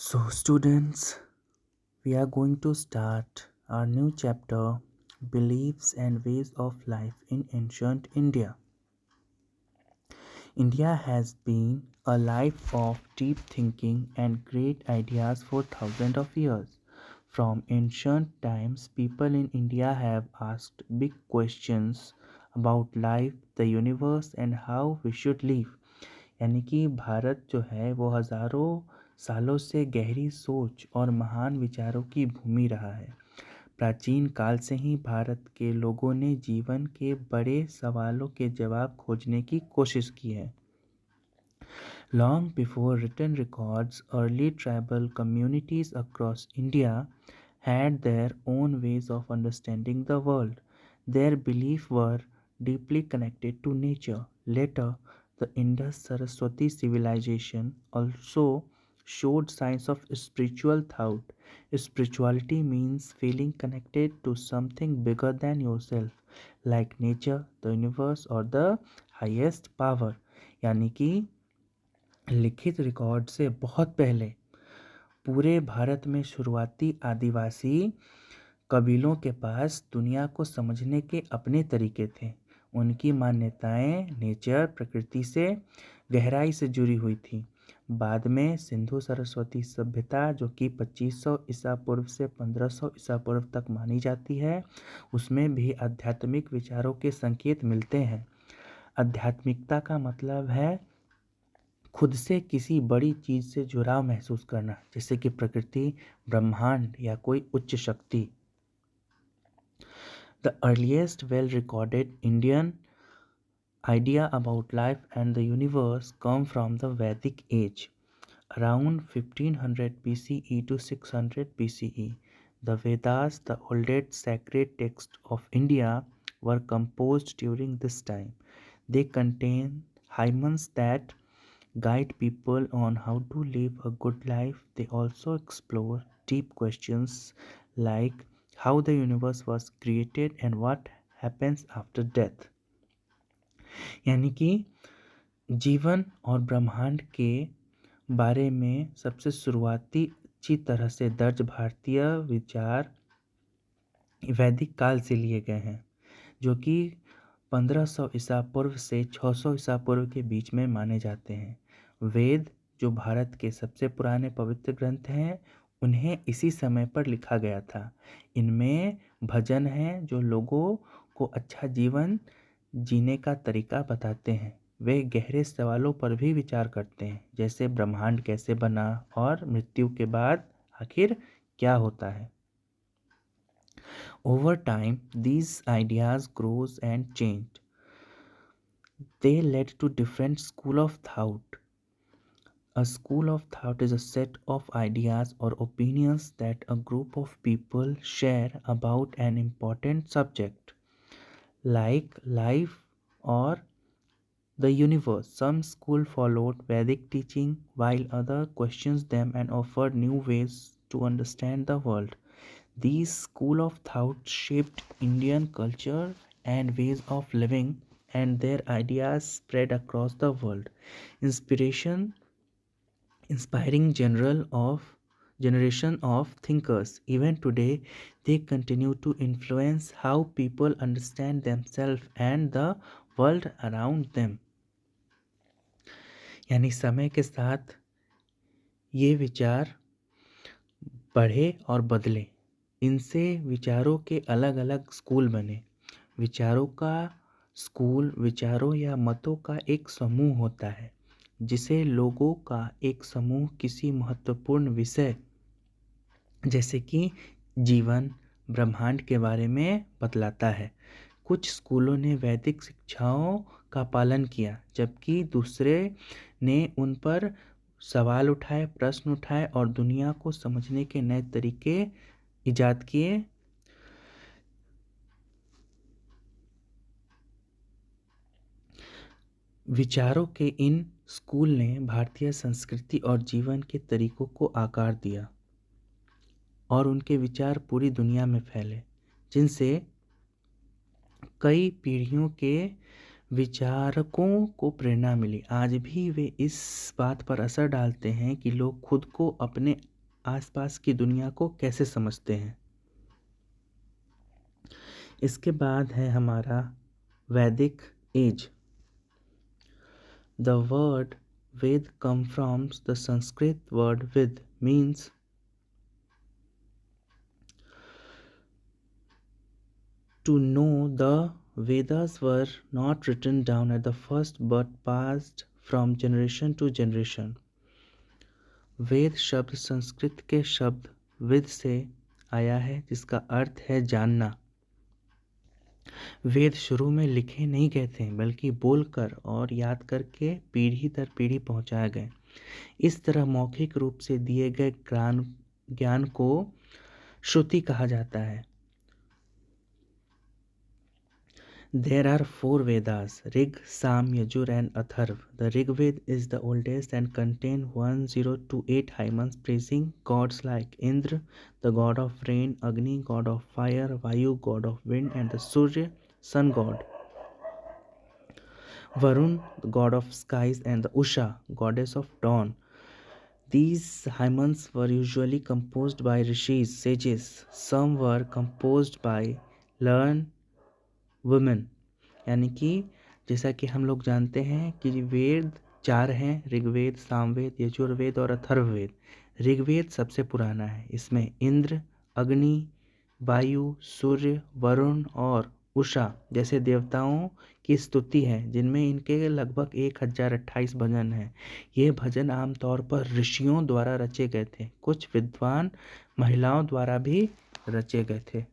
So, students, we are going to start our new chapter Beliefs and Ways of Life in Ancient India. India has been a life of deep thinking and great ideas for thousands of years. From ancient times, people in India have asked big questions about life, the universe, and how we should live. यानी कि भारत जो है वो हज़ारों सालों से गहरी सोच और महान विचारों की भूमि रहा है। प्राचीन काल से ही भारत के लोगों ने जीवन के बड़े सवालों के जवाब खोजने की कोशिश की है। Long before written records, early tribal communities across India had their own ways of understanding the world. Their beliefs were deeply connected to nature. Later, the Indus Saraswati civilization also showed signs of spiritual thought. Spirituality means feeling connected to something bigger than yourself, like nature, the universe, or the highest power. यानी कि लिखित record से बहुत पहले पूरे भारत में शुरुआती आदिवासी कबीलों के पास दुनिया को समझने के अपने तरीके थे। उनकी मान्यताएं नेचर प्रकृति से गहराई से जुड़ी हुई थी। बाद में सिंधु सरस्वती सभ्यता जो कि 2500 ईसा पूर्व से 1500 ईसा पूर्व तक मानी जाती है, उसमें भी आध्यात्मिक विचारों के संकेत मिलते हैं। आध्यात्मिकता का मतलब है खुद से किसी बड़ी चीज़ से जुड़ाव महसूस करना, जैसे कि प्रकृति, ब्रह्मांड या कोई उच्च शक्ति। The earliest well-recorded Indian idea about life and the universe come from the Vedic age. Around 1500 BCE to 600 BCE, the Vedas, the oldest sacred texts of India, were composed during this time. They contain hymns that guide people on how to live a good life. They also explore deep questions like how the universe was created and what happens after death. यानी कि जीवन और ब्रह्मांड के बारे में सबसे शुरुआती अच्छी तरह से दर्ज भारतीय विचार वैदिक काल से लिए गए हैं, जो कि 1500 ईसा पूर्व से 600 ईसा पूर्व के बीच में माने जाते हैं। वेद जो भारत के सबसे पुराने पवित्र ग्रंथ हैं, उन्हें इसी समय पर लिखा गया था। इनमें भजन हैं जो लोगों को अच्छा जीवन जीने का तरीका बताते हैं। वे गहरे सवालों पर भी विचार करते हैं, जैसे ब्रह्मांड कैसे बना और मृत्यु के बाद आखिर क्या होता है। Over time, these ideas grows and changed. They led to different school of thought. A school of thought is a set of ideas or opinions that a group of people share about an important subject, like life or the universe. Some school followed Vedic teaching, while others questioned them and offered new ways to understand the world. These school of thought shaped Indian culture and ways of living, and their ideas spread across the world. Inspiration inspiring generation of thinkers. Even today, they continue to influence how people understand themselves and the world around them. यानी समय के साथ ये विचार बढ़े और बदले। इनसे विचारों के अलग अलग स्कूल बने। विचारों का स्कूल विचारों या मतों का एक समूह होता है, जिसे लोगों का एक समूह किसी महत्वपूर्ण विषय जैसे कि जीवन, ब्रह्मांड के बारे में बतलाता है। कुछ स्कूलों ने वैदिक शिक्षाओं का पालन किया, जबकि दूसरे ने उन पर सवाल उठाए, प्रश्न उठाए और दुनिया को समझने के नए तरीके इजाद किए। विचारों के इन स्कूल ने भारतीय संस्कृति और जीवन के तरीकों को आकार दिया और उनके विचार पूरी दुनिया में फैले, जिनसे कई पीढ़ियों के विचारकों को प्रेरणा मिली। आज भी वे इस बात पर असर डालते हैं कि लोग खुद को अपने आसपास की दुनिया को कैसे समझते हैं। इसके बाद है हमारा Vedic age. The word Ved come from the Sanskrit word vid means to know. The Vedas were not written down at the first but passed from generation to generation. वेद शब्द संस्कृत के शब्द विद से आया है, जिसका अर्थ है जानना। वेद शुरू में लिखे नहीं गए थे, बल्कि बोलकर और याद करके पीढ़ी दर पीढ़ी पहुंचाए गए। इस तरह मौखिक रूप से दिए गए ज्ञान को श्रुति कहा जाता है। There are 4 Vedas: Rig, Sam, Yajur and Atharv. The Rig Veda is the oldest and contains 1028 hymns praising gods like Indra, the god of rain, Agni, god of fire, Vayu, god of wind, and the Surya, sun god, Varun, the god of skies, and the Usha, goddess of dawn. These hymns were usually composed by rishis, sages. Some were composed by learned women। यानी कि जैसा कि हम लोग जानते हैं कि वेद 4 हैं: ऋग्वेद, सामवेद, यजुर्वेद और अथर्ववेद। ऋग्वेद सबसे पुराना है। इसमें इंद्र, अग्नि, वायु, सूर्य, वरुण और उषा जैसे देवताओं की स्तुति है, जिनमें इनके लगभग 1028 भजन हैं। ये भजन आमतौर पर ऋषियों द्वारा रचे गए थे। कुछ विद्वान महिलाओं द्वारा भी रचे गए थे।